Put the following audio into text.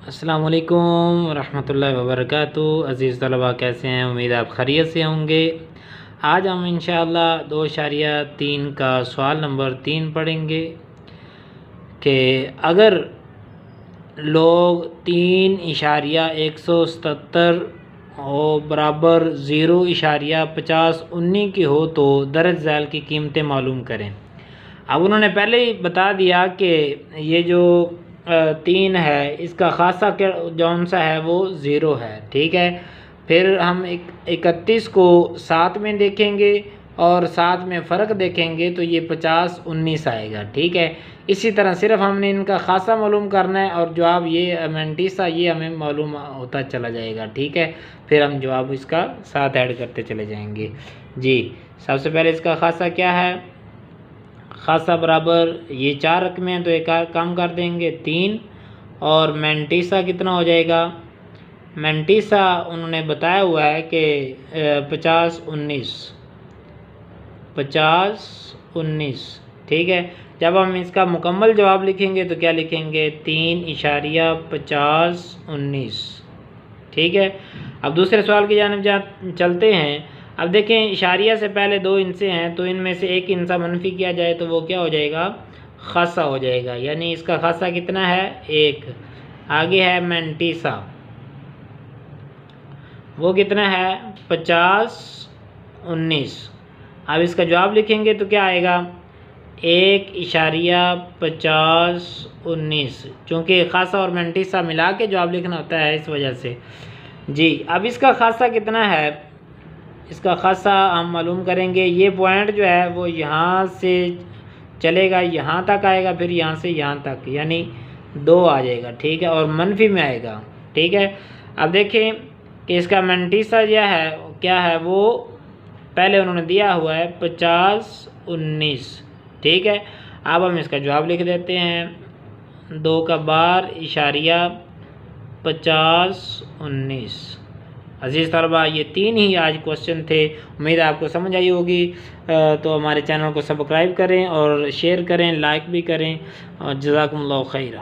السلام علیکم ورحمۃ اللہ وبرکاتہ۔ عزیز طلباء کیسے ہیں؟ امید آپ خیریت سے ہوں گے۔ آج ہم انشاءاللہ 2.3 کا سوال نمبر 3 پڑھیں گے کہ اگر لوگ 3.177 برابر 0.5019 کی ہو تو درج ذیل کی قیمتیں معلوم کریں۔ اب انہوں نے پہلے ہی بتا دیا کہ یہ جو 3 ہے اس کا خاصہ جون سا ہے وہ 0 ہے، ٹھیک ہے۔ پھر ہم 31 کو 7 میں دیکھیں گے اور 7 میں فرق دیکھیں گے تو یہ 50-19 آئے گا، ٹھیک ہے۔ اسی طرح صرف ہم نے ان کا خاصہ معلوم کرنا ہے اور جواب یہ مینٹیسا یہ ہمیں معلوم ہوتا چلا جائے گا، ٹھیک ہے۔ پھر ہم جواب اس کا ساتھ ایڈ کرتے چلے جائیں گے۔ جی سب سے پہلے اس کا خاصہ کیا ہے؟ خاصہ برابر یہ 4 رقمیں ہیں تو ایک کم کر دیں گے 3، اور مینٹیسا کتنا ہو جائے گا؟ مینٹیسا انہوں نے بتایا ہوا ہے کہ 50-19، ٹھیک ہے۔ جب ہم اس کا مکمل جواب لکھیں گے تو کیا لکھیں گے؟ 3.5019، ٹھیک ہے۔ اب دوسرے سوال کی جانب چلتے ہیں۔ اب دیکھیں اشاریہ سے پہلے 2 ہندسے ہیں تو ان میں سے ایک ہندسہ منفی کیا جائے تو وہ کیا ہو جائے گا؟ خاصہ ہو جائے گا، یعنی اس کا خاصہ کتنا ہے؟ 1۔ آگے ہے مینٹیسا، وہ کتنا ہے؟ 50-19۔ اب اس کا جواب لکھیں گے تو کیا آئے گا؟ 1.5019، چونکہ خاصہ اور مینٹیسا ملا کے جواب لکھنا ہوتا ہے اس وجہ سے۔ جی اب اس کا خاصہ کتنا ہے؟ اس کا خاصہ ہم معلوم کریں گے۔ یہ پوائنٹ جو ہے وہ یہاں سے چلے گا یہاں تک آئے گا، پھر یہاں سے یہاں تک، یعنی 2 آ جائے گا، ٹھیک ہے، اور منفی میں آئے گا، ٹھیک ہے۔ اب دیکھیں کہ اس کا مینٹیسا کیا ہے وہ پہلے انہوں نے دیا ہوا ہے 50-19، ٹھیک ہے۔ اب ہم اس کا جواب لکھ دیتے ہیں 2×50-19۔ عزیز طلباء یہ 3 ہی آج کوشچن تھے، امید ہے آپ کو سمجھ آئی ہوگی۔ تو ہمارے چینل کو سبسکرائب کریں اور شیئر کریں، لائک بھی کریں، اور جزاکم اللہ خیرہ۔